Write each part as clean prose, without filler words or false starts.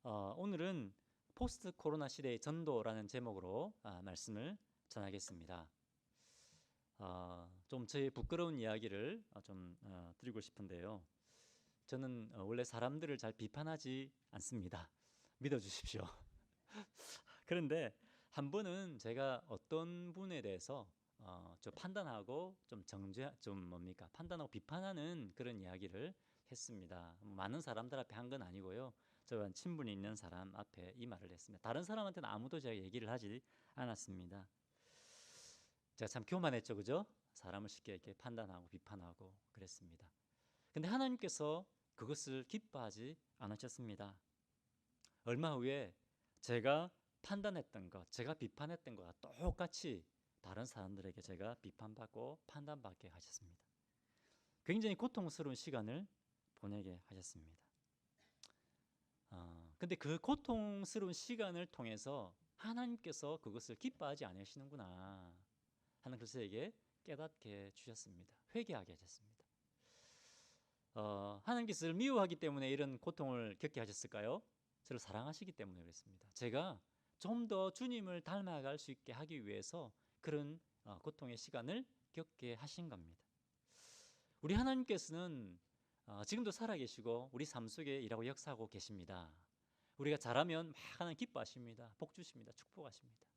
오늘은 포스트 코로나 시대의 전도라는 제목으로 말씀을 전하겠습니다. 좀 저의 부끄러운 이야기를 드리고 싶은데요. 저는 원래 사람들을 잘 비판하지 않습니다. 믿어주십시오. 그런데 한 번은 제가 어떤 분에 대해서 판단하고 판단하고 비판하는 그런 이야기를 했습니다. 많은 사람들 앞에 한 건 아니고요. 저와 친분이 있는 사람 앞에 이 말을 했습니다. 다른 사람한테는 아무도 제가 얘기를 하지 않았습니다. 제가 참 교만했죠, 그죠? 사람을 쉽게 이렇게 판단하고 비판하고 그랬습니다. 근데 하나님께서 그것을 기뻐하지 않으셨습니다. 얼마 후에 제가 판단했던 것, 제가 비판했던 것과 똑같이 다른 사람들에게 제가 비판받고 판단받게 하셨습니다. 굉장히 고통스러운 시간을 보내게 하셨습니다. 근데 그 고통스러운 시간을 통해서 하나님께서 그것을 기뻐하지 않으시는구나 하는 것을 제게 깨닫게 주셨습니다. 회개하게 하셨습니다. 하나님께서 저를 미워하기 때문에 이런 고통을 겪게 하셨을까요? 저를 사랑하시기 때문에 그랬습니다. 제가 좀 더 주님을 닮아갈 수 있게 하기 위해서 그런 고통의 시간을 겪게 하신 겁니다. 우리 하나님께서는 지금도 살아계시고 우리 삶 속에 일하고 역사하고 계십니다. 우리가 잘하면 막 하나님 기뻐하십니다. 복 주십니다. 축복하십니다.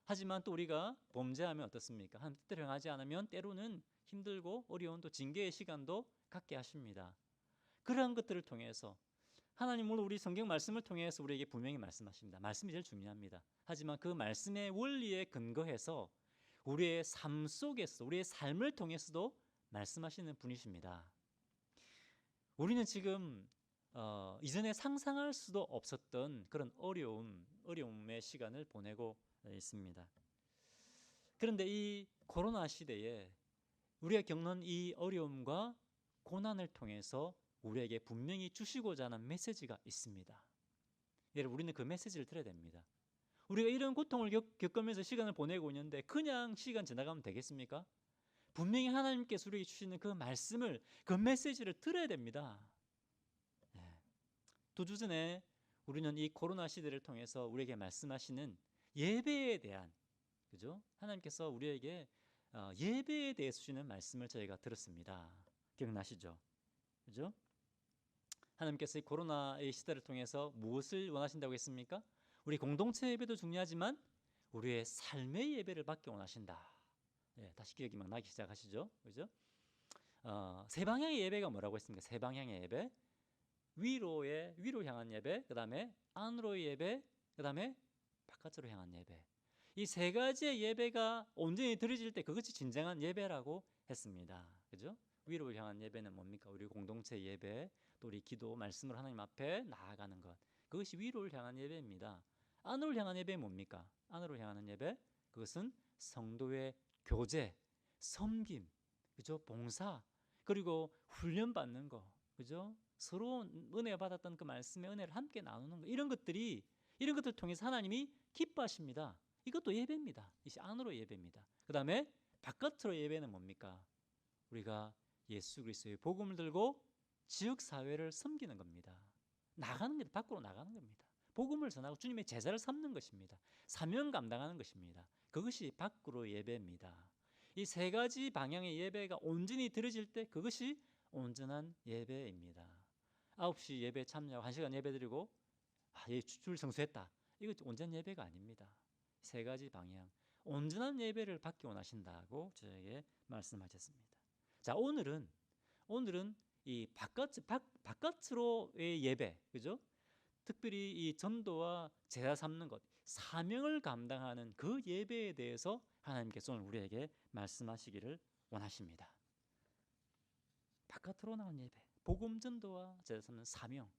하지만 또 우리가 범죄하면 어떻습니까? 하나님 뜻대로 행하지 않으면 때로는 힘들고 어려운 또 징계의 시간도 갖게 하십니다. 그러한 것들을 통해서 하나님은 우리 성경 말씀을 통해서 우리에게 분명히 말씀하십니다. 말씀이 제일 중요합니다. 하지만 그 말씀의 원리에 근거해서 우리의 삶 속에서 우리의 삶을 통해서도 말씀하시는 분이십니다. 우리는 지금 이전에 상상할 수도 없었던 그런 어려움의 시간을 보내고 있습니다. 그런데 이 코로나 시대에 우리가 겪는 이 어려움과 고난을 통해서 우리에게 분명히 주시고자 하는 메시지가 있습니다. 여러분, 우리는 그 메시지를 들어야 됩니다. 우리가 이런 고통을 겪으면서 시간을 보내고 있는데 그냥 시간 지나가면 되겠습니까? 분명히 하나님께서 우리에게 주시는 그 말씀을, 그 메시지를 들어야 됩니다. 2주 전에 우리는 이 코로나 시대를 통해서 우리에게 말씀하시는 예배에 대한, 그죠? 하나님께서 우리에게 예배에 대해서 주시는 말씀을 저희가 들었습니다. 기억나시죠? 그죠? 하나님께서 이 코로나의 시대를 통해서 무엇을 원하신다고 했습니까? 우리 공동체 예배도 중요하지만 우리의 삶의 예배를 받기 원하신다. 다시 기억이 막 나기 시작하시죠? 그죠? 세 방향의 예배가 뭐라고 했습니까? 세 방향의 예배. 위로 향한 예배, 그 다음에 안으로의 예배, 그 다음에 바깥으로 향한 예배. 이 세 가지의 예배가 온전히 드려질 때 그것이 진정한 예배라고 했습니다. 그죠? 위로 향한 예배는 뭡니까? 우리 공동체 예배, 또 우리 기도, 말씀으로 하나님 앞에 나아가는 것. 그것이 위로를 향한 예배입니다. 안으로 향한 예배는 뭡니까? 안으로 향하는 예배, 그것은 성도의 교제, 섬김, 그죠? 봉사, 그리고 훈련받는 거, 그죠? 서로 은혜 받았던 그 말씀의 은혜를 함께 나누는 거, 이런 것들 통해서 하나님이 기뻐하십니다. 이것도 예배입니다. 이것이 안으로 예배입니다. 그 다음에 바깥으로 예배는 뭡니까? 우리가 예수 그리스도의 복음을 들고 지역 사회를 섬기는 겁니다. 나가는 게 밖으로 나가는 겁니다. 복음을 전하고 주님의 제자를 삼는 것입니다. 사명 감당하는 것입니다. 그것이 밖으로 예배입니다. 이 세 가지 방향의 예배가 온전히 드려질 때 그것이 온전한 예배입니다. 9시 예배 참여하고 1시간 예배 드리고 줄 성수했다. 이거 온전한 예배가 아닙니다. 세 가지 방향, 온전한 예배를 받기 원하신다고 저에게 말씀하셨습니다. 자, 오늘은 이 바깥으로의 예배, 그죠? 특별히 이 전도와 제자 삼는 것, 사명을 감당하는 그 예배에 대해서 하나님께서 오늘 우리에게 말씀하시기를 원하십니다. 바깥으로 나온 예배, 복음 전도와 제자 삼는 사명.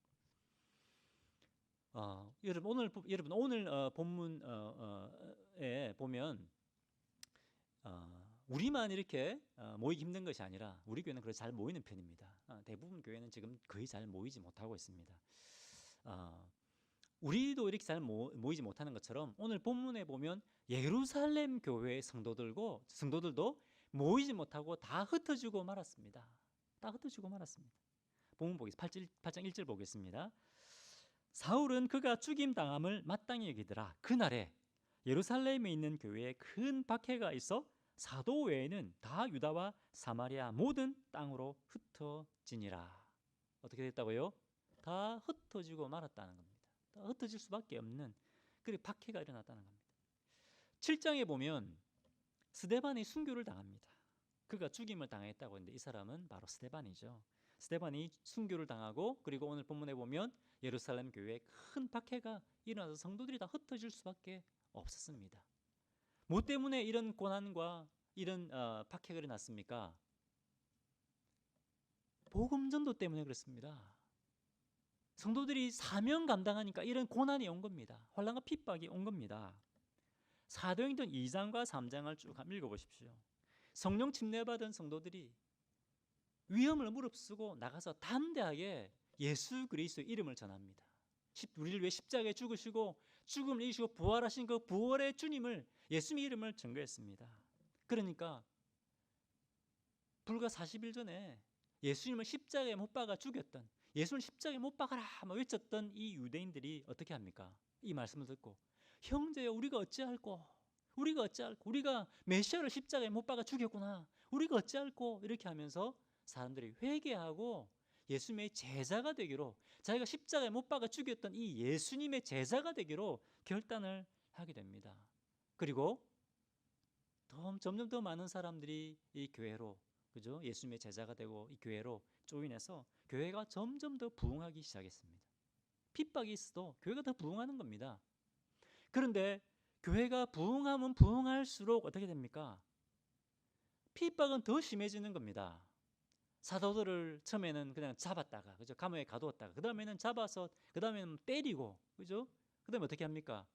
여러분 오늘 본문에 보면 우리만 이렇게 모이기 힘든 것이 아니라 우리 교회는 그렇게 잘 모이는 편입니다. 대부분 교회는 지금 거의 잘 모이지 못하고 있습니다. 우리도 이렇게 잘 모이지 못하는 것처럼 오늘 본문에 보면 예루살렘 교회의 성도들도 모이지 못하고 다 흩어지고 말았습니다. 다 흩어지고 말았습니다. 본문 보겠습니다. 8장 1절 보겠습니다. 사울은 그가 죽임당함을 마땅히 여기더라. 그날에 예루살렘에 있는 교회에 큰 박해가 있어 사도 외에는 다 유다와 사마리아 모든 땅으로 흩어지니라. 어떻게 됐다고요? 다 흩어지고 말았다는 겁니다. 다 흩어질 수밖에 없는 그리고 박해가 일어났다는 겁니다. 7장에 보면 스데반이 순교를 당합니다. 그가 죽임을 당했다고 했는데 이 사람은 바로 스데반이죠. 스데반이 순교를 당하고 그리고 오늘 본문에 보면 예루살렘 교회에 큰 박해가 일어나서 성도들이 다 흩어질 수밖에 없었습니다. 뭐 때문에 이런 고난과 이런 박해가 일어났습니까? 복음 전도 때문에 그렇습니다. 성도들이 사명 감당하니까 이런 고난이 온 겁니다. 환난과 핍박이 온 겁니다. 사도행전 2장과 3장을 쭉 읽어보십시오. 성령 침례받은 성도들이 위험을 무릅쓰고 나가서 담대하게 예수 그리스도의 이름을 전합니다. 우리를 위해 십자가에 죽으시고 죽음을 이기시고 부활하신 그 부활의 주님을 예수님의 이름을 전거했습니다. 그러니까 불과 40일 전에 예수님을 십자가에 못 박아 죽였던, 예수를 십자가에 못 박아라 외쳤던 이 유대인들이 어떻게 합니까? 이 말씀을 듣고 형제여 우리가 어찌할꼬, 우리가 메시아를 십자가에 못 박아 죽였구나, 우리가 어찌할꼬, 이렇게 하면서 사람들이 회개하고 예수님의 제자가 되기로, 자기가 십자가에 못 박아 죽였던 이 예수님의 제자가 되기로 결단을 하게 됩니다. 그리고 점점 더 많은 사람들이 이 교회로, 그죠? 예수님의 제자가 되고 이 교회로 조인해서 교회가 점점 더 부흥하기 시작했습니다. 핍박이 있어도 교회가 더 부흥하는 겁니다. 그런데 교회가 부흥하면 부흥할수록 어떻게 됩니까? 핍박은 더 심해지는 겁니다. 사도들을 처음에는 그냥 잡았다가, 그죠? 감옥에 가두었다가, 그 다음에는 잡아서, 그 다음에는 때리고, 그죠? 그 다음에 어떻게 합니까?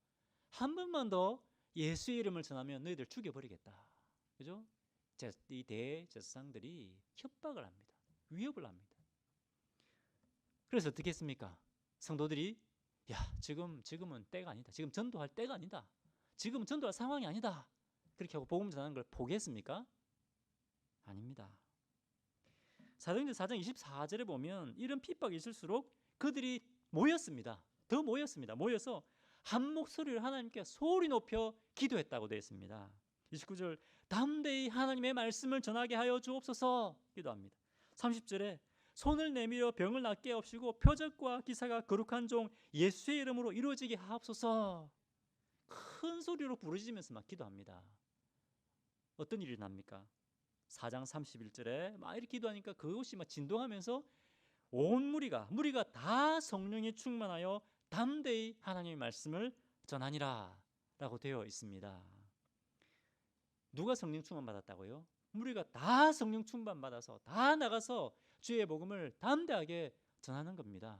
한 번만 더 예수의 이름을 전하면 너희들 죽여버리겠다, 그죠? 이 대제사장들이 협박을 합니다. 위협을 합니다. 그래서 어떻게 했습니까? 성도들이 지금은 때가 아니다. 지금 전도할 때가 아니다. 지금은 전도할 상황이 아니다. 그렇게 하고 복음 전하는 걸 포기했습니까? 아닙니다. 사도행전 4장 24절에 보면 이런 핍박이 있을수록 그들이 모였습니다. 더 모였습니다. 모여서 한 목소리를 하나님께 소리 높여 기도했다고 되어 있습니다. 29절 담대히 하나님의 말씀을 전하게 하여 주옵소서 기도합니다. 30절에 손을 내밀어 병을 낫게 하옵시고 표적과 기사가 거룩한 종 예수의 이름으로 이루어지게 하옵소서. 큰 소리로 부르짖으면서 막 기도합니다. 어떤 일이 납니까? 4장 31절에 막 이렇게 기도하니까 그것이 막 진동하면서 온 무리가 다 성령이 충만하여 담대히 하나님의 말씀을 전하니라 라고 되어 있습니다. 누가 성령 충만 받았다고요? 무리가 다 성령 충만 받아서 다 나가서 주의 복음을 담대하게 전하는 겁니다.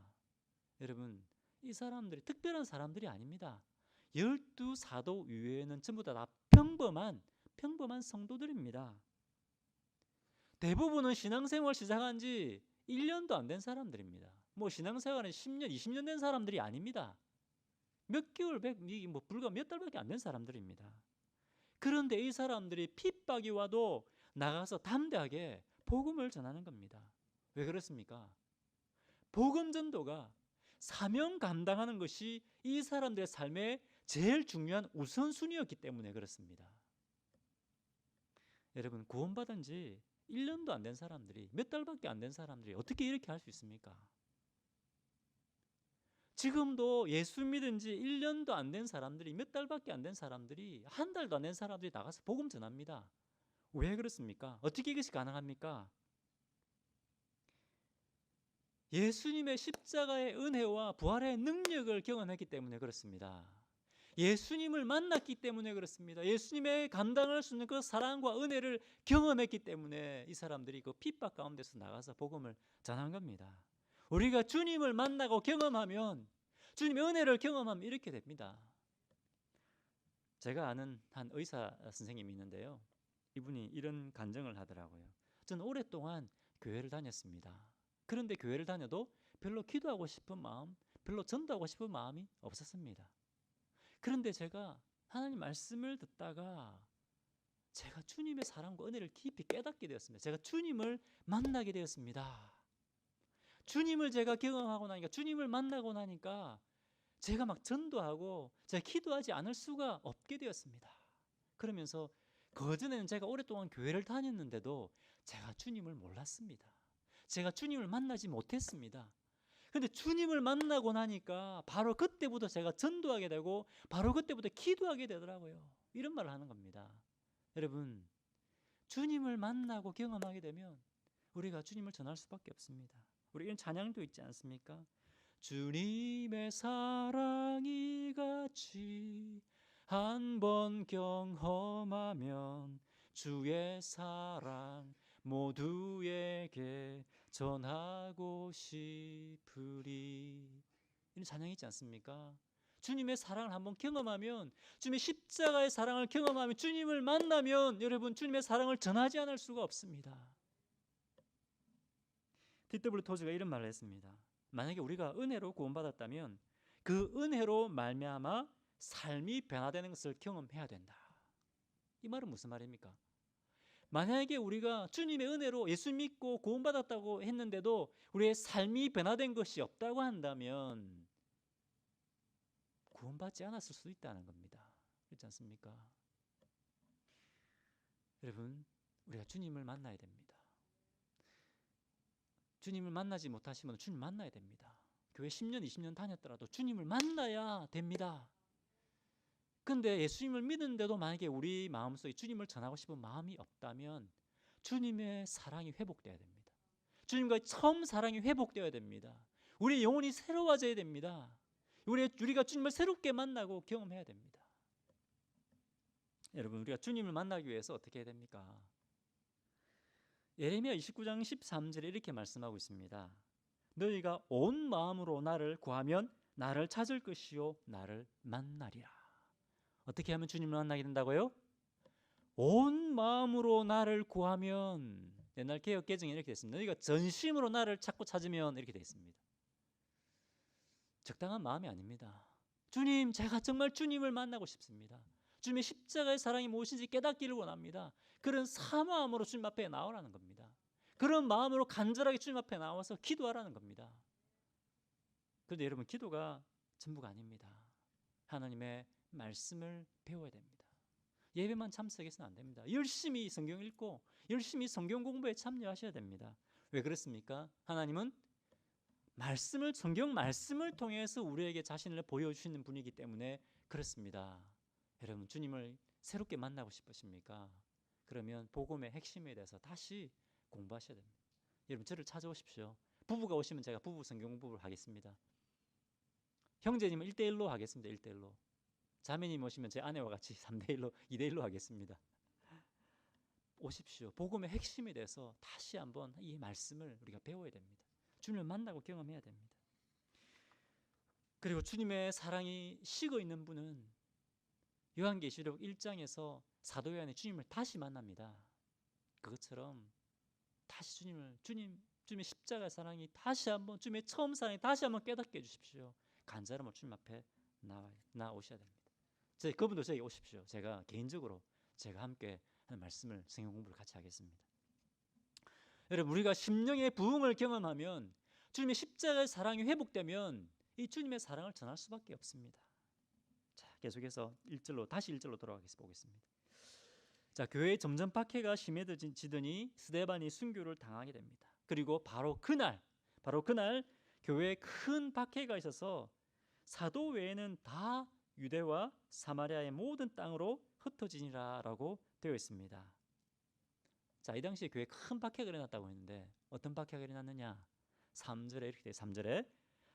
여러분, 이 사람들이 특별한 사람들이 아닙니다. 12사도 이외에는 전부 다 평범한 성도들입니다. 대부분은 신앙생활 시작한 지 1년도 안 된 사람들입니다. 신앙생활은 10년, 20년 된 사람들이 아닙니다. 몇 개월, 불과 몇 달밖에 안 된 사람들입니다. 그런데 이 사람들이 핍박이 와도 나가서 담대하게 복음을 전하는 겁니다. 왜 그렇습니까? 복음 전도가 사명 감당하는 것이 이 사람들의 삶의 제일 중요한 우선순위였기 때문에 그렇습니다. 여러분, 구원받은 지 1년도 안 된 사람들이, 몇 달밖에 안 된 사람들이 어떻게 이렇게 할 수 있습니까? 지금도 예수 믿은 지 1년도 안 된 사람들이, 몇 달밖에 안 된 사람들이, 한 달도 안 된 사람들이 나가서 복음 전합니다. 왜 그렇습니까? 어떻게 이것이 가능합니까? 예수님의 십자가의 은혜와 부활의 능력을 경험했기 때문에 그렇습니다. 예수님을 만났기 때문에 그렇습니다. 예수님의 감당할 수 있는 그 사랑과 은혜를 경험했기 때문에 이 사람들이 그 핍박 가운데서 나가서 복음을 전한 겁니다. 우리가 주님을 만나고 경험하면, 주님의 은혜를 경험하면 이렇게 됩니다. 제가 아는 한 의사 선생님이 있는데요, 이분이 이런 간증을 하더라고요. 저는 오랫동안 교회를 다녔습니다. 그런데 교회를 다녀도 별로 기도하고 싶은 마음, 별로 전도하고 싶은 마음이 없었습니다. 그런데 제가 하나님 말씀을 듣다가 제가 주님의 사랑과 은혜를 깊이 깨닫게 되었습니다. 제가 주님을 만나게 되었습니다. 주님을 제가 경험하고 나니까, 주님을 만나고 나니까 제가 막 전도하고 제가 기도하지 않을 수가 없게 되었습니다. 그러면서 그전에는 제가 오랫동안 교회를 다녔는데도 제가 주님을 몰랐습니다. 제가 주님을 만나지 못했습니다. 근데 주님을 만나고 나니까 바로 그때부터 제가 전도하게 되고 바로 그때부터 기도하게 되더라고요. 이런 말을 하는 겁니다. 여러분, 주님을 만나고 경험하게 되면 우리가 주님을 전할 수밖에 없습니다. 우리 이런 찬양도 있지 않습니까? 주님의 사랑이 같이 한번 경험하면 주의 사랑 모두에게 전하고 싶으리. 이런 찬양이 있지 않습니까? 주님의 사랑을 한번 경험하면, 주님의 십자가의 사랑을 경험하면, 주님을 만나면 여러분 주님의 사랑을 전하지 않을 수가 없습니다. D.W. 토즈가 이런 말을 했습니다. 만약에 우리가 은혜로 구원받았다면 그 은혜로 말미암아 삶이 변화되는 것을 경험해야 된다. 이 말은 무슨 말입니까? 만약에 우리가 주님의 은혜로 예수 믿고 구원받았다고 했는데도 우리의 삶이 변화된 것이 없다고 한다면 구원받지 않았을 수도 있다는 겁니다. 그렇지 않습니까? 여러분, 우리가 주님을 만나야 됩니다. 주님을 만나지 못하시면 주님 만나야 됩니다. 교회 10년, 20년 다녔더라도 주님을 만나야 됩니다. 근데 예수님을 믿는데도 만약에 우리 마음속에 주님을 전하고 싶은 마음이 없다면 주님의 사랑이 회복되어야 됩니다. 주님과의 처음 사랑이 회복되어야 됩니다. 우리의 영혼이 새로워져야 됩니다. 우리가 주님을 새롭게 만나고 경험해야 됩니다. 여러분, 우리가 주님을 만나기 위해서 어떻게 해야 됩니까? 예레미야 29장 13절에 이렇게 말씀하고 있습니다. 너희가 온 마음으로 나를 구하면 나를 찾을 것이요 나를 만나리라. 어떻게 하면 주님을 만나게 된다고요? 온 마음으로 나를 구하면, 옛날 개역 개정에 이렇게 됐습니다. 너희가 전심으로 나를 찾고 찾으면 이렇게 되어 있습니다. 적당한 마음이 아닙니다. 주님, 제가 정말 주님을 만나고 싶습니다. 주님의 십자가의 사랑이 무엇인지 깨닫기를 원합니다. 그런 사마음으로 주님 앞에 나오라는 겁니다. 그런 마음으로 간절하게 주님 앞에 나와서 기도하라는 겁니다. 그런데 여러분, 기도가 전부가 아닙니다. 하나님의 말씀을 배워야 됩니다. 예배만 참석해서는 안 됩니다. 열심히 성경 읽고 열심히 성경 공부에 참여하셔야 됩니다. 왜 그렇습니까? 하나님은 성경 말씀을 통해서 우리에게 자신을 보여주시는 분이기 때문에 그렇습니다. 여러분, 주님을 새롭게 만나고 싶으십니까? 그러면 복음의 핵심에 대해서 다시 공부하셔야 됩니다. 여러분, 저를 찾아오십시오. 부부가 오시면 제가 부부 성경 공부를 하겠습니다. 형제님은 1대1로 하겠습니다. 1대1로. 자매님 오시면 제 아내와 같이 3대1로 2대1로 하겠습니다. 오십시오. 복음의 핵심에 대해서 다시 한번 이 말씀을 우리가 배워야 됩니다. 주님을 만나고 경험해야 됩니다. 그리고 주님의 사랑이 식어 있는 분은 요한계시록 1장에서 사도 요한이 주님을 다시 만납니다. 그것처럼 다시 주님의 십자가 사랑이 다시 한번, 주님의 처음 사랑이 다시 한번 깨닫게 해주십시오. 간절함으로 주님 앞에 나오셔야 됩니다. 그분도 저에게 오십시오. 제가 개인적으로 제가 함께 하는 말씀을, 성경 공부를 같이 하겠습니다. 여러분, 우리가 심령의 부흥을 경험하면, 주님의 십자가의 사랑이 회복되면 이 주님의 사랑을 전할 수밖에 없습니다. 자, 계속해서 다시 1절로 돌아가겠습니다. 자, 교회에 점점 박해가 심해지더니 스데반이 순교를 당하게 됩니다. 그리고 바로 그날 교회에 큰 박해가 있어서 사도 외에는 다 유대와 사마리아의 모든 땅으로 흩어지니라라고 되어 있습니다. 자, 이 당시에 교회에 큰 박해가 일어났다고 했는데 어떤 박해가 일어났느냐? 3절에 이렇게 돼요. 3절에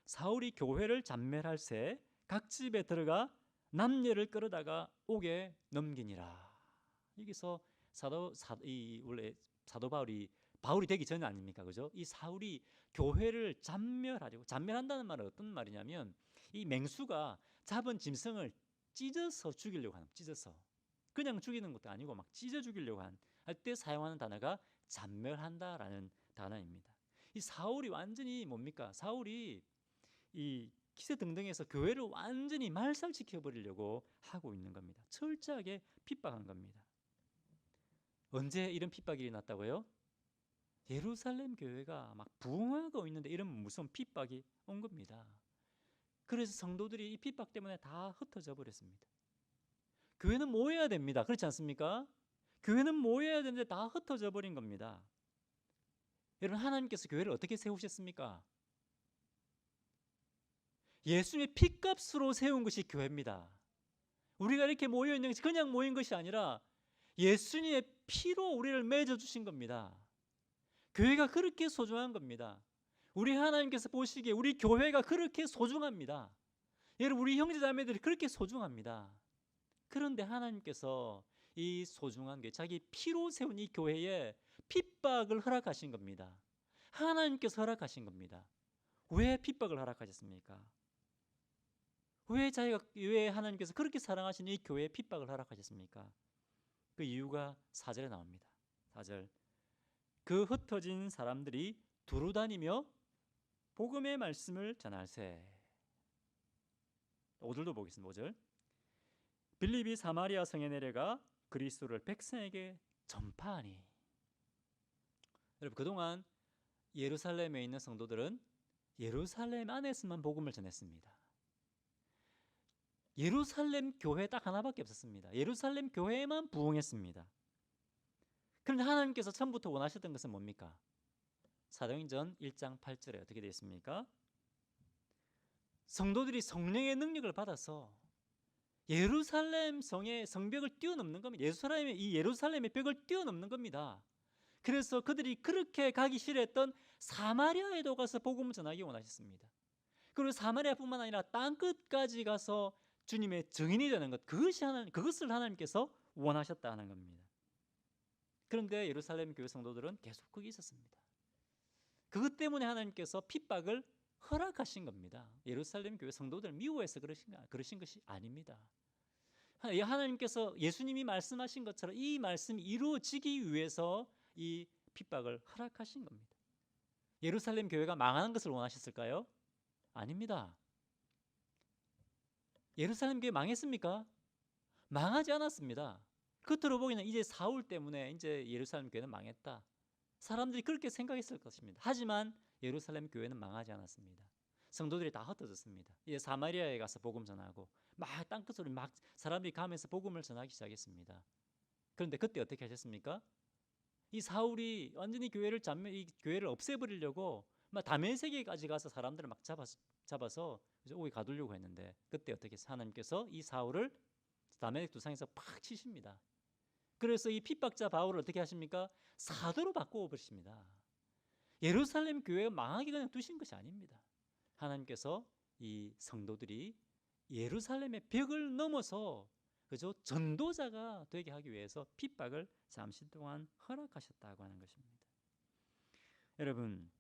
사울이 교회를 잡멸할 새 각 집에 들어가 남녀를 끌어다가 옥에 넘기니라. 여기서 원래 사도 바울이 되기 전 아닙니까? 그죠? 이 사울이 교회를 잡멸한다는 말은 어떤 말이냐면, 이 맹수가 잡은 짐승을 찢어서 죽이려고 하는, 찢어서 그냥 죽이는 것도 아니고 막 찢어 죽이려고 할 때 사용하는 단어가 잡멸한다라는 단어입니다. 이 사울이 완전히 뭡니까? 사울이 이 기세등등해서 교회를 완전히 말살시켜 버리려고 하고 있는 겁니다. 철저하게 핍박한 겁니다. 언제 이런 핍박이 일어났다고요? 예루살렘 교회가 막 부흥하고 있는데 이런 무서운 핍박이 온 겁니다. 그래서 성도들이 이 핍박 때문에 다 흩어져 버렸습니다. 교회는 모여야 됩니다. 그렇지 않습니까? 교회는 모여야 되는데 다 흩어져 버린 겁니다. 여러분, 하나님께서 교회를 어떻게 세우셨습니까? 예수님의 피값으로 세운 것이 교회입니다. 우리가 이렇게 모여 있는 것이 그냥 모인 것이 아니라 예수님의 피로 우리를 맺어 주신 겁니다. 교회가 그렇게 소중한 겁니다. 우리 하나님께서 보시기에 우리 교회가 그렇게 소중합니다. 여러분, 우리 형제자매들이 그렇게 소중합니다. 그런데 하나님께서 이 소중한 게 자기 피로 세운 이 교회에 핍박을 허락하신 겁니다. 하나님께서 허락하신 겁니다. 왜 핍박을 허락하셨습니까? 왜 하나님께서 그렇게 사랑하신 이 교회에 핍박을 허락하셨습니까? 그 이유가 4절에 나옵니다. 4절. 그 흩어진 사람들이 두루 다니며 복음의 말씀을 전할세. 5절도 보겠습니다. 5절. 빌립이 사마리아 성에 내려가 그리스도를 백성에게 전파하니. 여러분, 그동안 예루살렘에 있는 성도들은 예루살렘 안에서만 복음을 전했습니다. 예루살렘 교회 딱 하나밖에 없었습니다. 예루살렘 교회에만 부흥했습니다. 그런데 하나님께서 처음부터 원하셨던 것은 뭡니까? 사도행전 1장 8절에 어떻게 되어 있습니까? 성도들이 성령의 능력을 받아서 예루살렘 성의 성벽을 뛰어넘는 겁니다. 예루살렘의 벽을 뛰어넘는 겁니다. 그래서 그들이 그렇게 가기 싫어했던 사마리아에도 가서 복음을 전하기 원하셨습니다. 그리고 사마리아뿐만 아니라 땅 끝까지 가서 주님의 증인이 되는 것, 그것을 하나님께서 원하셨다는 겁니다. 그런데 예루살렘 교회 성도들은 계속 거기 있었습니다. 그것 때문에 하나님께서 핍박을 허락하신 겁니다. 예루살렘 교회 성도들을 미워해서 그러신 것이 아닙니다. 하나님께서 예수님이 말씀하신 것처럼 이 말씀이 이루어지기 위해서 이 핍박을 허락하신 겁니다. 예루살렘 교회가 망하는 것을 원하셨을까요? 아닙니다. 예루살렘 교회 망했습니까? 망하지 않았습니다. 겉으로 보기에는 이제 사울 때문에 이제 예루살렘 교회는 망했다. 사람들이 그렇게 생각했을 것입니다. 하지만 예루살렘 교회는 망하지 않았습니다. 성도들이 다 흩어졌습니다. 이제 사마리아에 가서 복음 전하고 막 땅끝으로 막 사람들이 가면서 복음을 전하기 시작했습니다. 그런데 그때 어떻게 하셨습니까? 이 사울이 완전히 이 교회를 없애버리려고 막 다메섹에까지 가서 사람들을 막 잡아서 오게 가두려고 했는데 그때 어떻게 했어요? 하나님께서 이 사울을 다메섹 두상에서 팍 치십니다. 그래서 이 핍박자 바울을 어떻게 하십니까? 사도로 바꾸어 버리십니다. 예루살렘 교회가 망하게 그냥 두신 것이 아닙니다. 하나님께서 이 성도들이 예루살렘의 벽을 넘어서 전도자가 되게 하기 위해서 핍박을 잠시 동안 허락하셨다고 하는 것입니다. 여러분,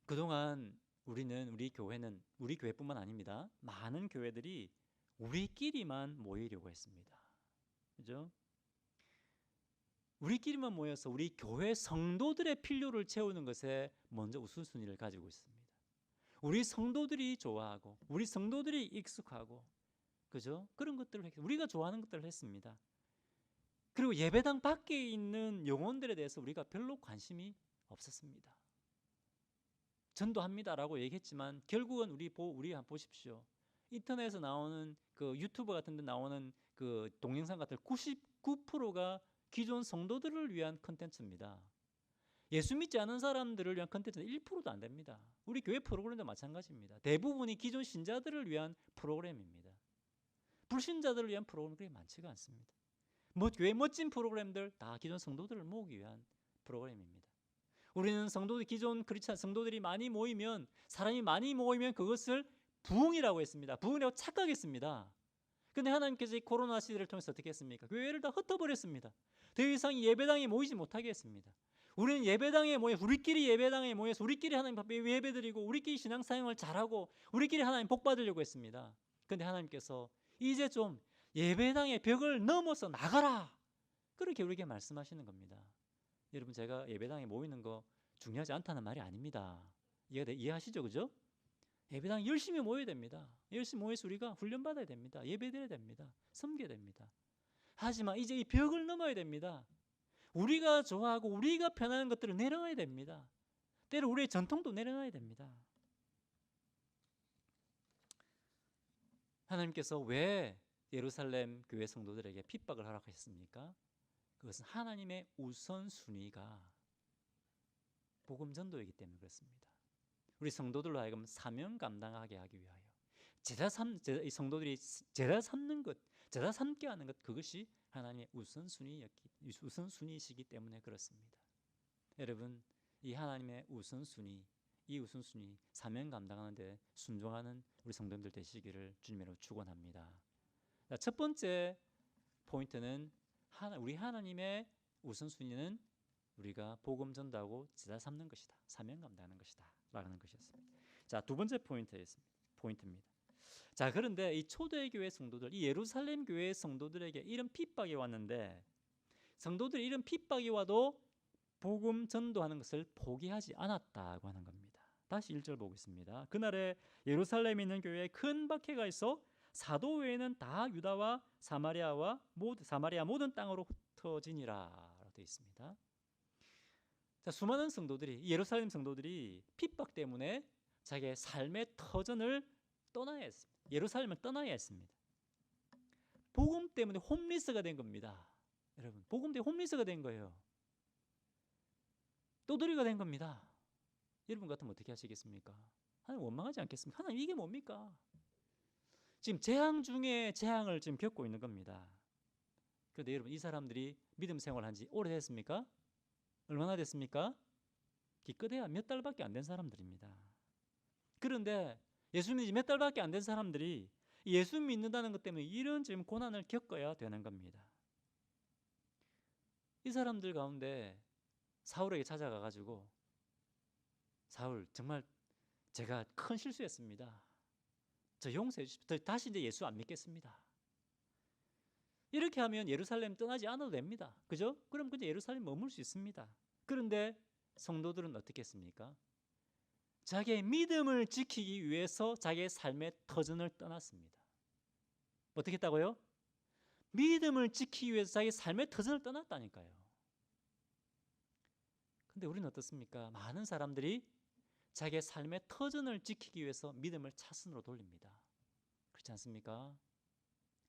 그동안 우리 교회뿐만 아닙니다. 많은 교회들이 우리끼리만 모이려고 했습니다. 그죠? 우리끼리만 모여서 우리 교회 성도들의 필요를 채우는 것에 먼저 우선순위를 가지고 있습니다. 우리 성도들이 좋아하고 우리 성도들이 익숙하고 그죠? 그런 것들을 우리가 좋아하는 것들을 했습니다. 그리고 예배당 밖에 있는 영혼들에 대해서 우리가 별로 관심이 없었습니다. 전도합니다라고 얘기했지만 결국은 우리 한번 보십시오. 인터넷에서 나오는 그 유튜브 같은 데 나오는 그 동영상 같은 99%가 기존 성도들을 위한 컨텐츠입니다. 예수 믿지 않은 사람들을 위한 컨텐츠는 1%도 안 됩니다. 우리 교회 프로그램도 마찬가지입니다. 대부분이 기존 신자들을 위한 프로그램입니다. 불신자들을 위한 프로그램이 그렇게 많지가 않습니다. 교회 멋진 프로그램들 다 기존 성도들을 모으기 위한 프로그램입니다. 우리는 기존 크리스찬 성도들이 많이 모이면, 사람이 많이 모이면 그것을 부흥이라고 했습니다. 부흥이라고 착각했습니다. 근데 하나님께서 이 코로나 시대를 통해서 어떻게 했습니까? 교회를 다 흩어버렸습니다. 더 이상 예배당에 모이지 못하게 했습니다. 우리는 우리끼리 예배당에 모여서 우리끼리 하나님 앞에 예배드리고 우리끼리 신앙사역을 잘하고 우리끼리 하나님 복 받으려고 했습니다. 근데 하나님께서 이제 좀 예배당의 벽을 넘어서 나가라, 그렇게 우리에게 말씀하시는 겁니다. 여러분, 제가 예배당에 모이는 거 중요하지 않다는 말이 아닙니다. 이해하시죠? 그죠? 예배당 열심히 모여야 됩니다. 열심히 모여서 우리가 훈련받아야 됩니다. 예배드려야 됩니다. 섬겨야 됩니다. 하지만 이제 이 벽을 넘어야 됩니다. 우리가 좋아하고 우리가 편한 것들을 내려놔야 됩니다. 때로 우리의 전통도 내려놔야 됩니다. 하나님께서 왜 예루살렘 교회 성도들에게 핍박을 허락하셨습니까? 그것은 하나님의 우선순위가 복음 전도이기 때문에 그렇습니다. 우리 성도들로 하여금 사명 감당하게 하기 위하여 이 성도들이 제자 삼는 것, 제자 삼게 하는 것, 그것이 하나님의 우선순위이시기 때문에 그렇습니다. 여러분, 이 하나님의 우선순위, 이 우선순위 사명 감당하는 데 순종하는 우리 성도님들 되시기를 주님으로 축원합니다. 첫 번째 포인트는 우리 하나님의 우선순위는 우리가 복음 전도하고 제자 삼는 것이다, 사명 감당하는 것이다 라는 것이었습니다. 자, 두 번째 포인트입니다. 자, 그런데 이 초대교회 성도들, 이 예루살렘 교회 성도들에게 이런 핍박이 왔는데 성도들이 이런 핍박이 와도 복음 전도하는 것을 포기하지 않았다고 하는 겁니다. 다시 1절 보겠습니다. 그날에 예루살렘에 있는 교회에 큰 박해가 있어 사도 외에는 다 유다와 사마리아 모든 땅으로 흩어지니라 되어 있습니다. 자, 수많은 성도들이, 예루살렘 성도들이 핍박 때문에 자기의 삶의 터전을 떠나야 했습니다. 예루살렘을 떠나야 했습니다. 복음 때문에 홈리스가 된 겁니다. 여러분, 복음 때문에 홈리스가 된 거예요. 떠돌이가 된 겁니다. 여러분 같으면 어떻게 하시겠습니까? 하나님 원망하지 않겠습니까? 하나님 이게 뭡니까? 지금 재앙 중에 재앙을 지금 겪고 있는 겁니다. 그런데 여러분, 이 사람들이 믿음 생활한 지 오래됐습니까? 얼마나 됐습니까? 기껏해야 몇 달밖에 안 된 사람들입니다. 그런데 예수 믿는 지 몇 달밖에 안 된 사람들이 예수 믿는다는 것 때문에 이런 지금 고난을 겪어야 되는 겁니다. 이 사람들 가운데 사울에게 찾아가 가지고, 사울, 정말 제가 큰 실수했습니다. 저 용서해 주십시오. 다시 이제 예수 안 믿겠습니다. 이렇게 하면 예루살렘 떠나지 않아도 됩니다. 그죠? 그럼 그냥 예루살렘 머물 수 있습니다. 그런데 성도들은 어떻게 했습니까? 자기의 믿음을 지키기 위해서 자기의 삶의 터전을 떠났습니다. 어떻게 했다고요? 믿음을 지키기 위해서 자기의 삶의 터전을 떠났다니까요. 근데 우리는 어떻습니까? 많은 사람들이 자기의 삶의 터전을 지키기 위해서 믿음을 차선으로 돌립니다. 그렇지 않습니까?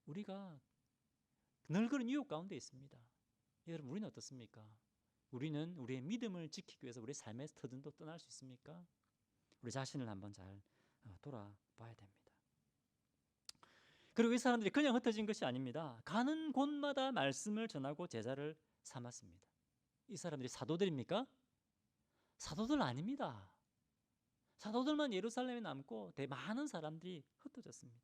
우리가 늘 그런 유혹 가운데 있습니다. 여러분, 우리는 어떻습니까? 우리는 우리의 믿음을 지키기 위해서 우리의 삶의 터전도 떠날 수 있습니까? 우리 자신을 한번 잘 돌아봐야 됩니다. 그리고 이 사람들이 그냥 흩어진 것이 아닙니다. 가는 곳마다 말씀을 전하고 제자를 삼았습니다. 이 사람들이 사도들입니까? 사도들 아닙니다. 사도들만 예루살렘에 남고 많은 사람들이 흩어졌습니다.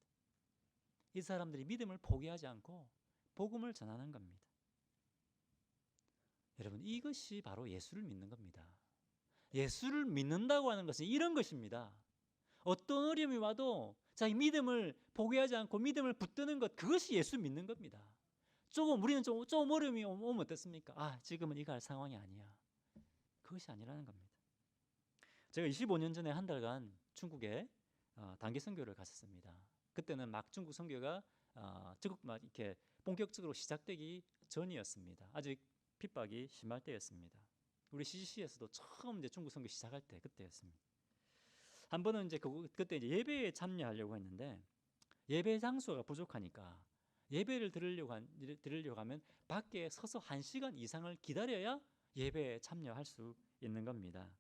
이 사람들이 믿음을 포기하지 않고 복음을 전하는 겁니다. 여러분, 이것이 바로 예수를 믿는 겁니다. 예수를 믿는다고 하는 것은 이런 것입니다. 어떤 어려움이 와도 자기 믿음을 포기하지 않고 믿음을 붙드는 것, 그것이 예수 믿는 겁니다. 우리는 좀 어려움이 오면 어떻습니까? 지금은 이거 할 상황이 아니야. 그것이 아니라는 겁니다. 제가 25년 전에 한 달간 중국에 단기 선교를 갔었습니다. 그때는 막 중국 선교가 막 이렇게 본격적으로 시작되기 전이었습니다. 아직 핍박이 심할 때였습니다. 우리 CCC에서도 처음 이제 중국 선교 시작할 때 그때였습니다. 한 번은 이제 그때 이제 예배에 참여하려고 했는데 예배 장소가 부족하니까 예배를 드리려고 하면 밖에 서서 1시간 이상을 기다려야 예배에 참여할 수 있는 겁니다.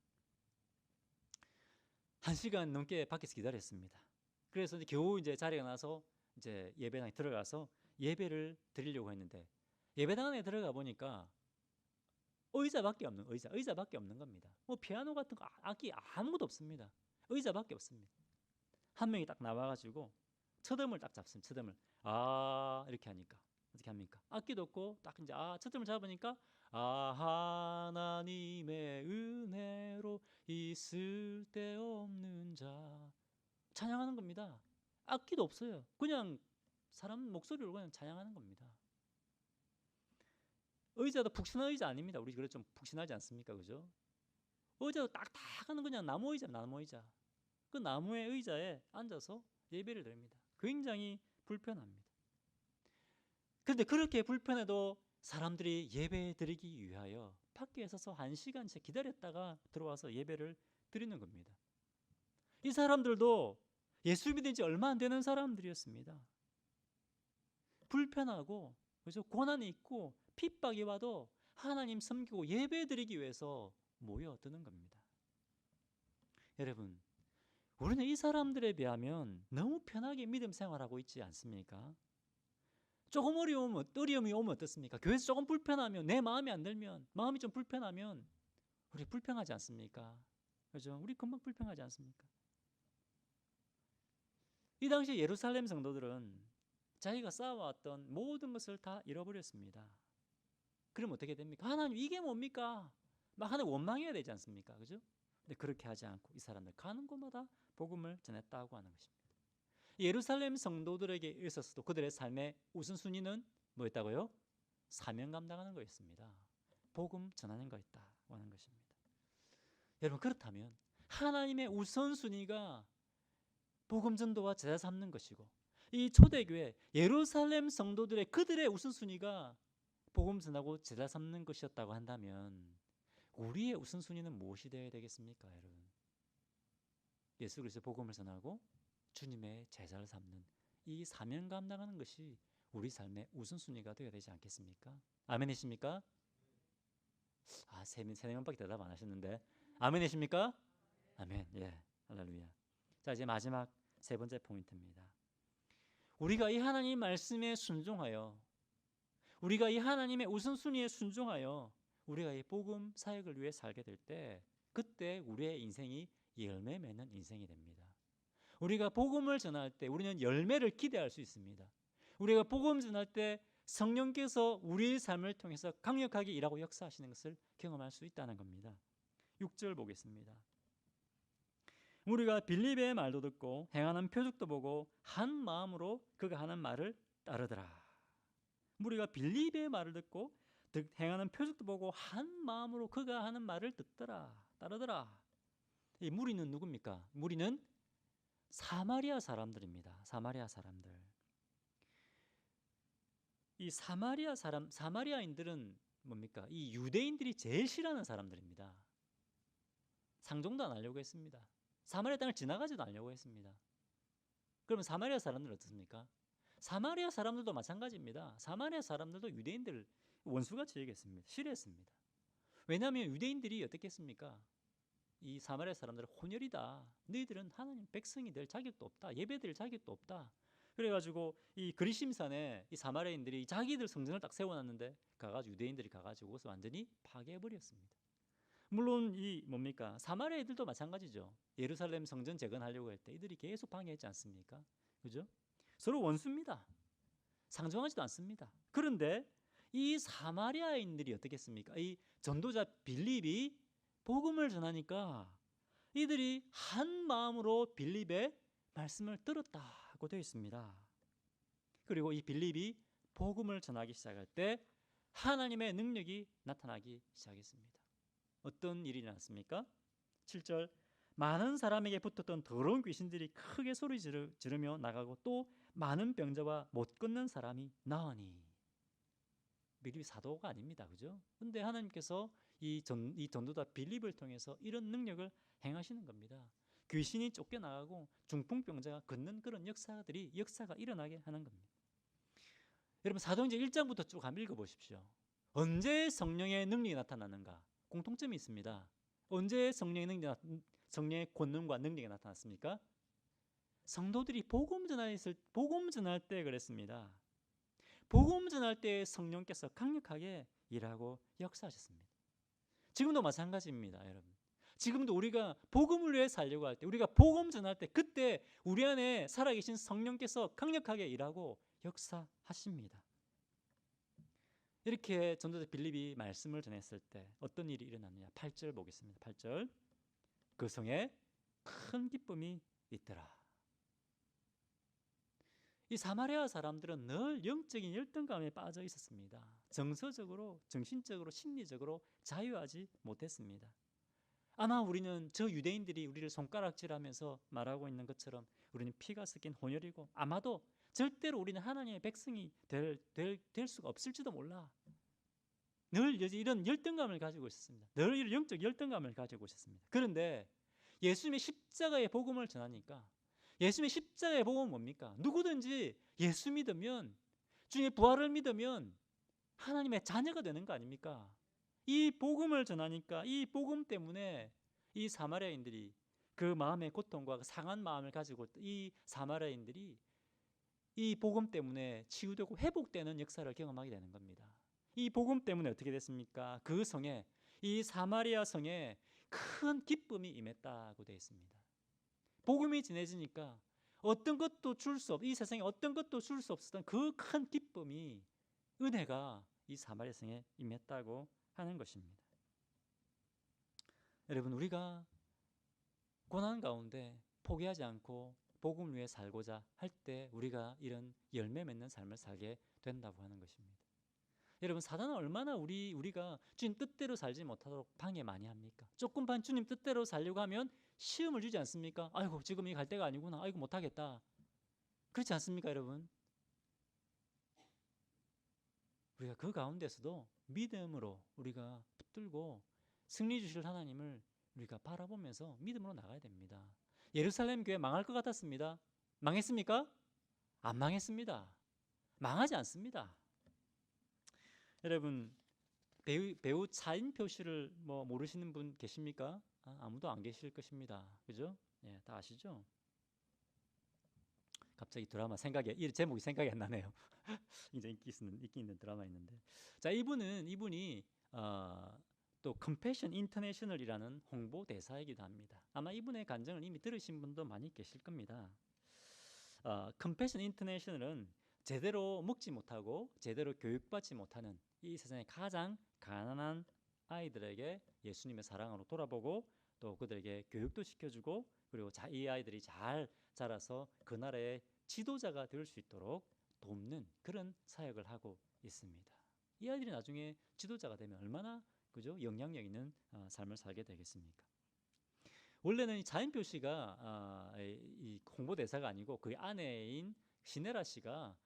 1시간 넘게 밖에서 기다렸습니다. 그래서 이제 겨우 이제 자리가 나서 이제 예배당에 들어가서 예배를 드리려고 했는데 예배당 안에 들어가 보니까 의자밖에 없는 겁니다. 뭐 피아노 같은 거 악기 아무것도 없습니다. 의자밖에 없습니다. 한 명이 딱 나와가지고 첫음을 딱 잡습니다. 첫음을 이렇게 하니까 어떻게 합니까? 악기도 없고 딱 이제 첫음을 잡으니까 하나님의 은혜로 있을 데 없는 자, 찬양하는 겁니다. 악기도 없어요. 그냥 사람 목소리로 그냥 찬양하는 겁니다. 의자도 푹신한 의자 아닙니다. 우리 그래 좀 푹신하지 않습니까? 그죠? 의자도 딱딱한 그냥 나무 의자. 그 나무의 의자에 앉아서 예배를 드립니다. 굉장히 불편합니다. 그런데 그렇게 불편해도 사람들이 예배 드리기 위하여 밖에 서서 1시간씩 기다렸다가 들어와서 예배를 드리는 겁니다. 이 사람들도 예수 믿은 지 얼마 안 되는 사람들이었습니다. 불편하고 그래서 고난이 있고 핍박이 와도 하나님 섬기고 예배드리기 위해서 모여드는 겁니다. 여러분, 우리는 이 사람들에 비하면 너무 편하게 믿음 생활하고 있지 않습니까? 조금 어려움이 오면 어떻습니까? 교회에서 조금 불편하면, 내 마음에 안 들면, 마음이 좀 불편하면 우리 불평하지 않습니까? 그죠? 우리 금방 불평하지 않습니까? 이 당시 예루살렘 성도들은 자기가 쌓아왔던 모든 것을 다 잃어버렸습니다. 그럼 어떻게 됩니까? 하나님 이게 뭡니까? 막 하나님 원망해야 되지 않습니까? 그죠? 근데 그렇게 하지 않고 이 사람들 가는 곳마다 복음을 전했다고 하는 것입니다. 예루살렘 성도들에게 있어서도 그들의 삶의 우선순위는 뭐였다고요? 사명 감당하는 거였습니다. 복음 전하는 거였다고 하는 것입니다. 여러분, 그렇다면 하나님의 우선순위가 복음 전도와 제자 삼는 것이고, 이 초대교회 예루살렘 성도들의 그들의 우선순위가 복음 전하고 제자 삼는 것이었다고 한다면 우리의 우선순위는 무엇이 되어야 되겠습니까, 여러분? 예수 그리스도 복음을 전하고 주님의 제자를 삼는 이 사명 감당하는 것이 우리 삶의 우선순위가 되어야 되지 않겠습니까? 아멘이십니까? 세 명밖에 대답 안 하셨는데 아멘이십니까? 아멘. 예, 할렐루야. 자, 이제 마지막 세 번째 포인트입니다. 우리가 이 하나님 말씀에 순종하여, 우리가 이 하나님의 우선순위에 순종하여 우리가 이 복음 사역을 위해 살게 될 때, 그때 우리의 인생이 열매 맺는 인생이 됩니다. 우리가 복음을 전할 때 우리는 열매를 기대할 수 있습니다. 우리가 복음 전할 때 성령께서 우리의 삶을 통해서 강력하게 일하고 역사하시는 것을 경험할 수 있다는 겁니다. 6절 보겠습니다. 우리가 빌립의 말도 듣고 행하는 표적도 보고 한 마음으로 그가 하는 말을 따르더라. 우리가 빌립의 말을 듣고 행하는 표적도 보고 한 마음으로 그가 하는 말을 따르더라. 이 무리는 누굽니까? 무리는 사마리아 사람들입니다. 사마리아 사람들. 이 사마리아인들은 뭡니까? 이 유대인들이 제일 싫어하는 사람들입니다. 상종도 안 하려고 했습니다. 사마리아 땅을 지나가지도 않으려고 했습니다. 그러면 사마리아 사람들은 어떻습니까? 사마리아 사람들도 마찬가지입니다. 사마리아 사람들도 유대인들을 원수같이 여겼습니다. 싫어했습니다. 왜냐하면 유대인들이 어떻게 했습니까? 이 사마리아 사람들은 혼혈이다. 너희들은 하나님 백성이 될 자격도 없다. 예배드릴 자격도 없다. 그래가지고 이 그리심산에 이 사마리아인들이 자기들 성전을 딱 세워놨는데 가가지고 유대인들이 가가지고 그것을 완전히 파괴해버렸습니다. 물론 이 뭡니까? 사마리아 애들도 마찬가지죠. 예루살렘 성전 재건하려고 할 때 이들이 계속 방해했지 않습니까? 그죠? 서로 원수입니다. 상종하지도 않습니다. 그런데 이 사마리아인들이 어떻게 했습니까? 이 전도자 빌립이 복음을 전하니까 이들이 한 마음으로 빌립의 말씀을 들었다고 되어 있습니다. 그리고 이 빌립이 복음을 전하기 시작할 때 하나님의 능력이 나타나기 시작했습니다. 어떤 일이 일어났습니까? 7절 많은 사람에게 붙었던 더러운 귀신들이 크게 소리 지르며 나가고 또 많은 병자와 못 걷는 사람이 나으니. 빌립이 사도가 아닙니다. 그죠? 근데 하나님께서 이 전도자 빌립을 통해서 이런 능력을 행하시는 겁니다. 귀신이 쫓겨나가고 중풍병자가 걷는 그런 역사가 일어나게 하는 겁니다. 여러분 사도행전 1장부터 쭉 한번 읽어보십시오. 언제 성령의 능력이 나타나는가? 공통점이 있습니다. 언제 성령의 권능과 능력이 나타났습니까? 성도들이 복음 전할 때 그랬습니다. 복음 전할 때 성령께서 강력하게 일하고 역사하셨습니다. 지금도 마찬가지입니다, 여러분. 지금도 우리가 복음을 위해 살려고 할 때, 우리가 복음 전할 때 그때 우리 안에 살아계신 성령께서 강력하게 일하고 역사하십니다. 이렇게 전도자 빌립이 말씀을 전했을 때 어떤 일이 일어났느냐? 8절 보겠습니다. 8절 그 성에 큰 기쁨이 있더라. 이 사마리아 사람들은 늘 영적인 열등감에 빠져 있었습니다. 정서적으로, 정신적으로, 심리적으로 자유하지 못했습니다. 아마 우리는 저 유대인들이 우리를 손가락질하면서 말하고 있는 것처럼 우리는 피가 섞인 혼혈이고 아마도 절대로 우리는 하나님의 백성이 될 수가 없을지도 몰라. 늘 이런 열등감을 가지고 있었습니다. 늘 이런 영적 열등감을 가지고 있었습니다. 그런데 예수님의 십자가의 복음을 전하니까 예수님의 십자가의 복음은 뭡니까? 누구든지 예수 믿으면, 주님의 부활을 믿으면 하나님의 자녀가 되는 거 아닙니까? 이 복음을 전하니까 이 복음 때문에 이 사마리아인들이 그 마음의 고통과 그 상한 마음을 가지고 이 사마리아인들이 이 복음 때문에 치유되고 회복되는 역사를 경험하게 되는 겁니다. 이 복음 때문에 어떻게 됐습니까? 그 성에, 이 사마리아 성에 큰 기쁨이 임했다고 되어 있습니다. 복음이 전해지니까 어떤 것도 줄 수 없, 이 세상에 어떤 것도 줄 수 없었던 그 큰 기쁨이, 은혜가 이 사마리아 성에 임했다고 하는 것입니다. 여러분, 우리가 고난 가운데 포기하지 않고 복음을 위해 살고자 할 때 우리가 이런 열매 맺는 삶을 살게 된다고 하는 것입니다. 여러분, 사단은 얼마나 우리가 주님 뜻대로 살지 못하도록 방해 많이 합니까? 조금만 주님 뜻대로 살려고 하면 시험을 주지 않습니까? 아이고, 지금 이 갈 때가 아니구나. 아이고, 못하겠다. 그렇지 않습니까, 여러분? 우리가 그 가운데서도 믿음으로 우리가 붙들고 승리 주실 하나님을 우리가 바라보면서 믿음으로 나가야 됩니다. 예루살렘 교회 망할 것 같았습니다. 망했습니까? 안 망했습니다. 망하지 않습니다. 여러분, 배우 차인표 씨를 뭐 모르시는 분 계십니까? 아무도 안 계실 것입니다. 그죠? 예, 다 아시죠? 갑자기 드라마 이 제목이 생각이 안 나네요. 이제 인기 있는 드라마 있는데, 자, 이분이 또 컴패션 인터내셔널이라는 홍보 대사이기도 합니다. 아마 이분의 간증을 이미 들으신 분도 많이 계실 겁니다. 컴패션 인터내셔널은 제대로 먹지 못하고 제대로 교육받지 못하는 이 세상의 가장 가난한 아이들에게 예수님의 사랑으로 돌아보고 또 그들에게 교육도 시켜주고, 그리고 이 아이들이 잘 자라서 그 나라의 지도자가 될 수 있도록 돕는 그런 사역을 하고 있습니다. 이 아이들이 나중에 지도자가 되면 얼마나, 그죠, 영향력 있는 삶을 살게 되겠습니까? 원래는 자인표 씨가 이 홍보대사가 아니고 그 아내인 시네라 씨가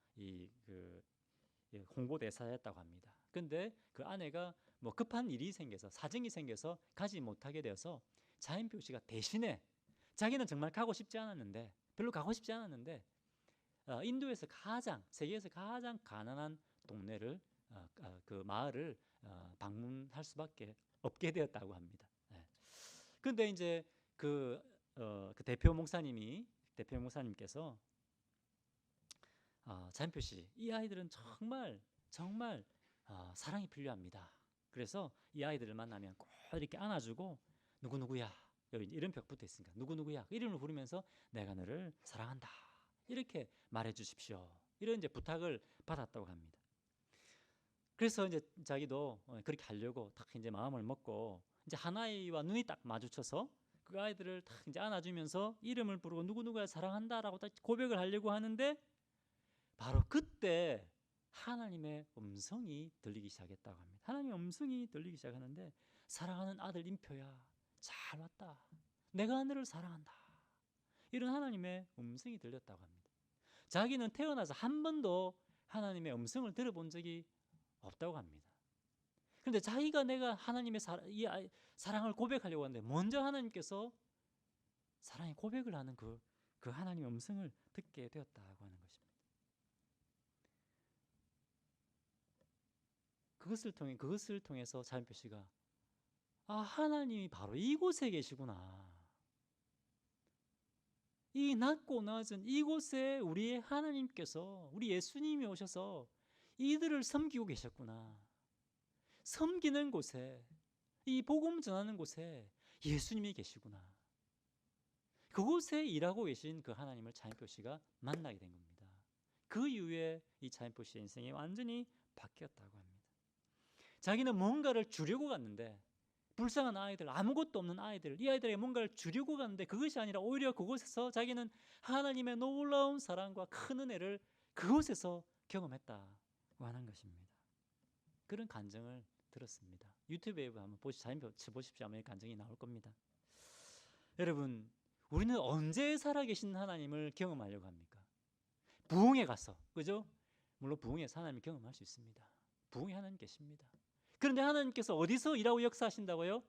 홍보대사였다고 합니다. 근데 그 아내가 뭐 급한 일이 생겨서, 사정이 생겨서 가지 못하게 되어서 자인표 씨가 대신에, 자기는 정말 가고 싶지 않았는데, 별로 가고 싶지 않았는데 인도에서 세계에서 가장 가난한 동네를, 그 마을을 방문할 수밖에 없게 되었다고 합니다. 그런데 이제 그 대표 목사님께서 자인표 씨, 이 아이들은 정말 사랑이 필요합니다. 그래서 이 아이들을 만나면 꼭 이렇게 안아주고, 누구누구야, 여기 이런 벽 붙어 있으니까 누구누구야 이름을 부르면서 내가 너를 사랑한다 이렇게 말해 주십시오, 이런 이제 부탁을 받았다고 합니다. 그래서 이제 자기도 그렇게 하려고 딱 이제 마음을 먹고, 이제 한 아이와 눈이 딱 마주쳐서 그 아이들을 딱 이제 안아주면서 이름을 부르고 누구누구야 사랑한다라고 딱 고백을 하려고 하는데, 바로 그때 하나님의 음성이 들리기 시작했다고 합니다. 하나님의 음성이 들리기 시작하는데, 사랑하는 아들 인표야, 잘 왔다. 내가 너를 사랑한다. 이런 하나님의 음성이 들렸다고 합니다. 자기는 태어나서 한 번도 하나님의 음성을 들어본 적이 없다고 합니다. 그런데 자기가 내가 하나님의 사랑을 고백하려고 하는데, 먼저 하나님께서 사랑의 고백을 하는 그 하나님의 음성을 듣게 되었다고 하는 것입니다. 그것을 통해서 자인표 씨가, 하나님이 바로 이곳에 계시구나. 이 낮고 낮은 이곳에 우리의 하나님께서, 우리 예수님이 오셔서 이들을 섬기고 계셨구나. 섬기는 곳에, 이 복음 전하는 곳에 예수님이 계시구나. 그곳에 일하고 계신 그 하나님을 자인표 씨가 만나게 된 겁니다. 그 이후에 이 자인표 씨의 인생이 완전히 바뀌었다고 합니다. 자기는 뭔가를 주려고 갔는데, 불쌍한 아이들, 아무것도 없는 아이들, 이 아이들에게 뭔가를 주려고 갔는데, 그것이 아니라 오히려 그곳에서 자기는 하나님의 놀라운 사랑과 큰 은혜를 그곳에서 경험했다고 하는 것입니다. 그런 간증을 들었습니다. 유튜브에 한번 쳐보십시오. 아마 간증이 나올 겁니다. 여러분, 우리는 언제 살아계신 하나님을 경험하려고 합니까? 부흥에 가서, 그죠? 물론 부흥에서 하나님을 경험할 수 있습니다. 부흥에 하나님 계십니다. 그런데 하나님께서 어디서 일하고 역사하신다고요?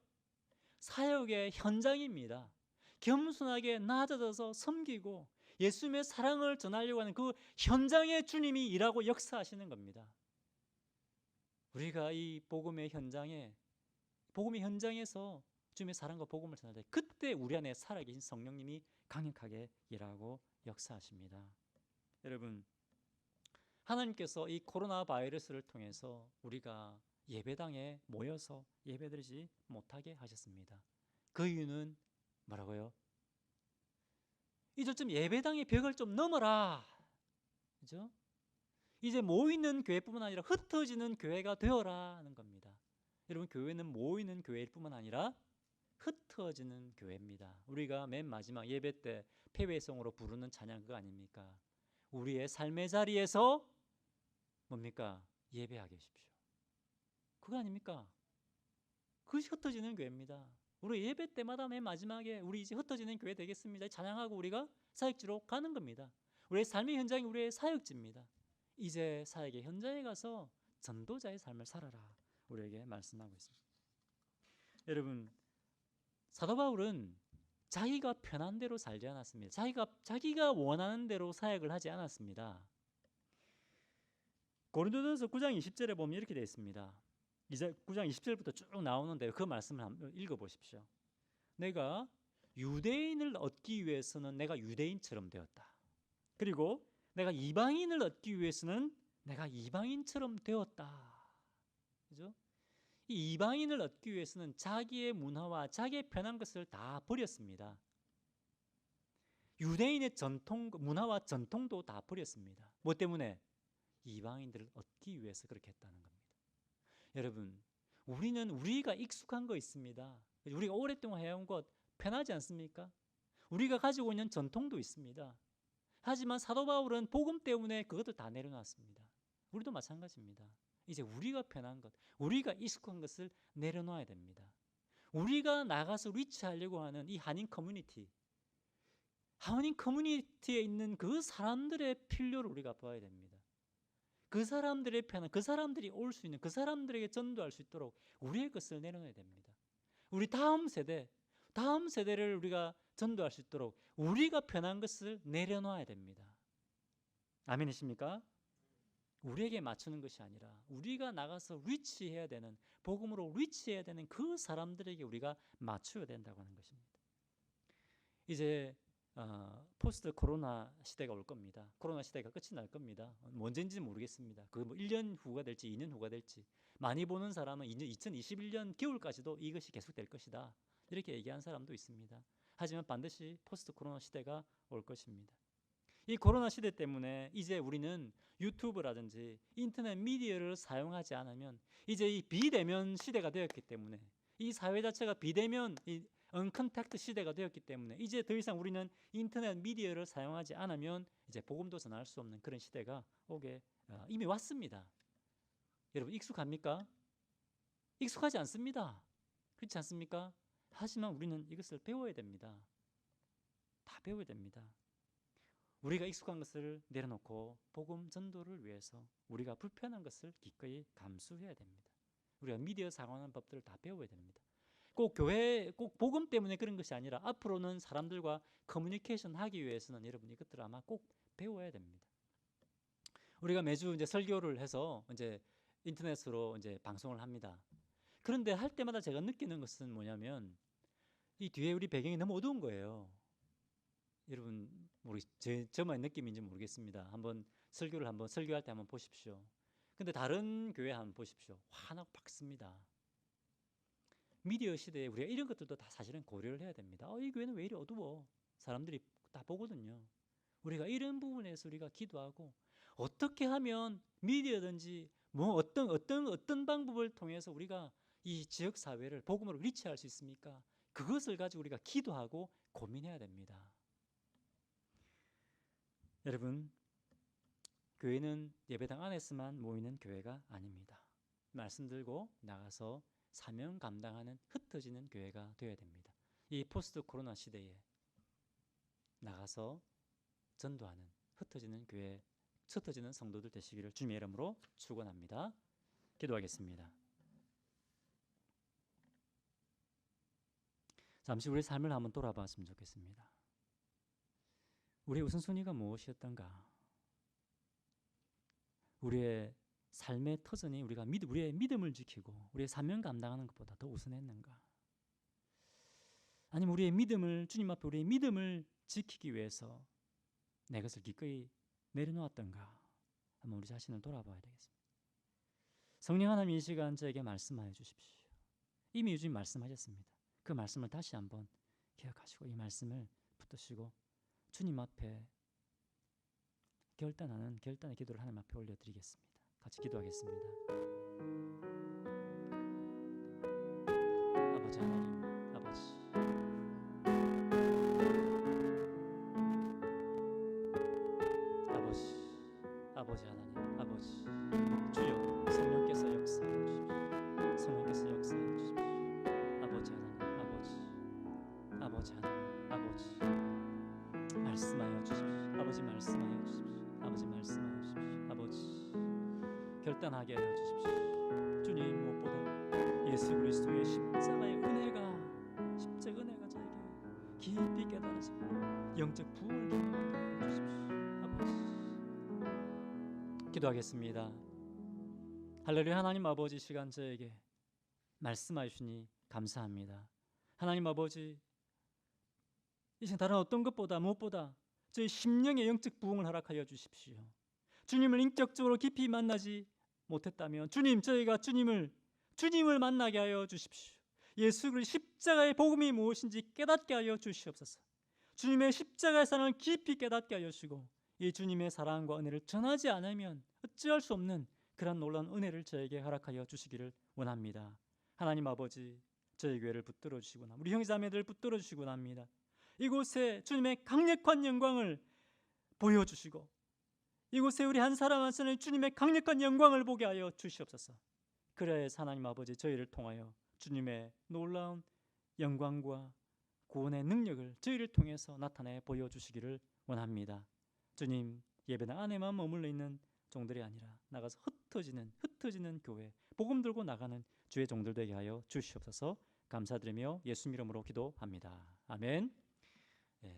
사역의 현장입니다. 겸손하게 낮아져서 섬기고 예수님의 사랑을 전하려고 하는 그 현장에 주님이 일하고 역사하시는 겁니다. 우리가 이 복음의 현장에서 주님의 사랑과 복음을 전할 때 그때 우리 안에 살아계신 성령님이 강력하게 일하고 역사하십니다. 여러분, 하나님께서 이 코로나 바이러스를 통해서 우리가 예배당에 모여서 예배드리지 못하게 하셨습니다. 그 이유는 뭐라고요? 이제 좀 예배당의 벽을 좀 넘어라. 그죠? 이제 모이는 교회뿐만 아니라 흩어지는 교회가 되어라 하는 겁니다. 여러분, 교회는 모이는 교회일 뿐만 아니라 흩어지는 교회입니다. 우리가 맨 마지막 예배 때 패배송으로 부르는 찬양 그거 아닙니까? 우리의 삶의 자리에서 뭡니까? 예배하게 하십시오. 그거 아닙니까? 그것이 흩어지는 교회입니다. 우리 예배 때마다 맨 마지막에 우리 이제 흩어지는 교회 되겠습니다. 찬양하고 우리가 사역지로 가는 겁니다. 우리의 삶의 현장이 우리의 사역지입니다. 이제 사역의 현장에 가서 전도자의 삶을 살아라. 우리에게 말씀하고 있습니다. 여러분, 사도 바울은 자기가 편한 대로 살지 않았습니다. 자기가 원하는 대로 사역을 하지 않았습니다. 고린도전서 9장 20절에 보면 이렇게 되어 있습니다. 이제 9장 20절부터 쭉 나오는데 그 말씀을 한번 읽어보십시오. 내가 유대인을 얻기 위해서는 내가 유대인처럼 되었다. 그리고 내가 이방인을 얻기 위해서는 내가 이방인처럼 되었다. 그죠? 이 이방인을 얻기 위해서는 자기의 문화와 자기의 편한 것을 다 버렸습니다. 유대인의 문화와 전통도 다 버렸습니다. 뭐 때문에? 이방인들을 얻기 위해서 그렇게 했다는 겁니다. 여러분, 우리는 우리가 익숙한 거 있습니다. 우리가 오랫동안 해온 것 편하지 않습니까? 우리가 가지고 있는 전통도 있습니다. 하지만 사도 바울은 복음 때문에 그것도 다 내려놨습니다. 우리도 마찬가지입니다. 이제 우리가 편한 것, 우리가 익숙한 것을 내려놔야 됩니다. 우리가 나가서 리치하려고 하는 이 한인 커뮤니티에 있는 그 사람들의 필요를 우리가 봐야 됩니다. 그 사람들의 편한, 그 사람들이 올 수 있는, 그 사람들에게 전도할 수 있도록 우리의 것을 내려놔야 됩니다. 우리 다음 세대를 우리가 전도할 수 있도록 우리가 편한 것을 내려놔야 됩니다. 아멘이십니까? 우리에게 맞추는 것이 아니라 우리가 나가서 리치해야 되는, 복음으로 리치해야 되는 그 사람들에게 우리가 맞춰야 된다고 하는 것입니다. 이제 포스트 코로나 시대가 올 겁니다. 코로나 시대가 끝이 날 겁니다. 언제인지 모르겠습니다. 그 뭐 1년 후가 될지 2년 후가 될지, 많이 보는 사람은 2021년 겨울까지도 이것이 계속될 것이다, 이렇게 얘기한 사람도 있습니다. 하지만 반드시 포스트 코로나 시대가 올 것입니다. 이 코로나 시대 때문에 이제 우리는 유튜브라든지 인터넷 미디어를 사용하지 않으면 이제 이 비대면 시대가 되었기 때문에, 이 사회 자체가 비대면, 이 언컨택트 시대가 되었기 때문에 이제 더 이상 우리는 인터넷 미디어를 사용하지 않으면 이제 복음도 전할 수 없는 그런 시대가 이미 왔습니다. 여러분, 익숙합니까? 익숙하지 않습니다. 그렇지 않습니까? 하지만 우리는 이것을 배워야 됩니다. 다 배워야 됩니다. 우리가 익숙한 것을 내려놓고 복음 전도를 위해서 우리가 불편한 것을 기꺼이 감수해야 됩니다. 우리가 미디어 사용하는 법들을 다 배워야 됩니다. 꼭 복음 때문에 그런 것이 아니라 앞으로는 사람들과 커뮤니케이션 하기 위해서는 여러분 이것들을 아마 꼭 배워야 됩니다. 우리가 매주 이제 설교를 해서 이제 인터넷으로 이제 방송을 합니다. 그런데 할 때마다 제가 느끼는 것은 뭐냐면 이 뒤에 우리 배경이 너무 어두운 거예요. 여러분, 저만 느낌인지 모르겠습니다. 한번 설교할 때 한번 보십시오. 근데 다른 교회 한번 보십시오. 환하고 밝습니다. 미디어 시대에 우리가 이런 것들도 다 사실은 고려를 해야 됩니다. 이 교회는 왜 이리 어두워? 사람들이 다 보거든요. 우리가 이런 부분에서 우리가 기도하고 어떻게 하면 미디어든지 뭐 어떤 방법을 통해서 우리가 이 지역 사회를 복음으로 리치할 수 있습니까? 그것을 가지고 우리가 기도하고 고민해야 됩니다. 여러분, 교회는 예배당 안에서만 모이는 교회가 아닙니다. 말씀 들고 나가서 사명 감당하는 흩어지는 교회가 되어야 됩니다. 이 포스트 코로나 시대에 나가서 전도하는 흩어지는 교회, 흩어지는 성도들 되시기를 주님의 이름으로 축원합니다. 기도하겠습니다. 잠시 우리 삶을 한번 돌아봤으면 좋겠습니다. 우리의 우선순위가 무엇이었던가? 우리의 삶의 터전이 우리의 믿음을 지키고 우리의 사명 감당하는 것보다 더 우선했는가? 아니면 우리의 믿음을, 주님 앞에 우리의 믿음을 지키기 위해서 내 것을 기꺼이 내려놓았던가? 한번 우리 자신을 돌아봐야 되겠습니다. 성령 하나님, 이 시간 저에게 말씀하여 주십시오. 이미 주님 말씀하셨습니다. 그 말씀을 다시 한번 기억하시고 이 말씀을 붙드시고 주님 앞에 결단의 기도를 하나님 앞에 올려드리겠습니다. 같이 기도하겠습니다. 아버지 하나님, 아버지 하나님, 아버지 주여, 성령께서 역사하여 주십시오. 성령께서 역사하여 주십시오. 아버지 하나님, 아버지 하나님, 아버지 말씀하여 주십시오. 아버지 말씀하여 주십시오. 아버지 말씀하여 주십시오. 아버지 결단하게 하여 주십시오. 주님, 무엇보다 예수 그리스도의 십자가의 은혜가 저에게 깊이 깨달아지고 영적 부흥을 경험하게 하여 주십시오. 아버지 기도하겠습니다. 할렐루야. 하나님 아버지, 시간 저에게 말씀하시니 감사합니다. 하나님 아버지, 이제 다른 어떤 것보다 무엇보다 저희 심령의 영적 부흥을 허락하여 주십시오. 주님을 인격적으로 깊이 만나지 못했다면 주님, 저희가 주님을 만나게 하여 주십시오. 예수 그리스도 십자가의 복음이 무엇인지 깨닫게 하여 주시옵소서. 주님의 십자가의 사랑을 깊이 깨닫게 하여 주시고 이 주님의 사랑과 은혜를 전하지 않으면 어찌할 수 없는 그런 놀라운 은혜를 저에게 허락하여 주시기를 원합니다. 하나님 아버지, 저희 교회를 붙들어 주시고 우리 형제자매들 붙들어 주시고 합니다. 이곳에 주님의 강력한 영광을 보여주시고 이곳에 우리 한 사람 한 사람이 주님의 강력한 영광을 보게 하여 주시옵소서. 그래야 하나님 아버지, 저희를 통하여 주님의 놀라운 영광과 구원의 능력을 저희를 통해서 나타내 보여주시기를 원합니다. 주님, 예배당 안에만 머물러 있는 종들이 아니라 나가서 흩어지는 교회, 복음 들고 나가는 주의 종들 되게 하여 주시옵소서. 감사드리며 예수 이름으로 기도합니다. 아멘.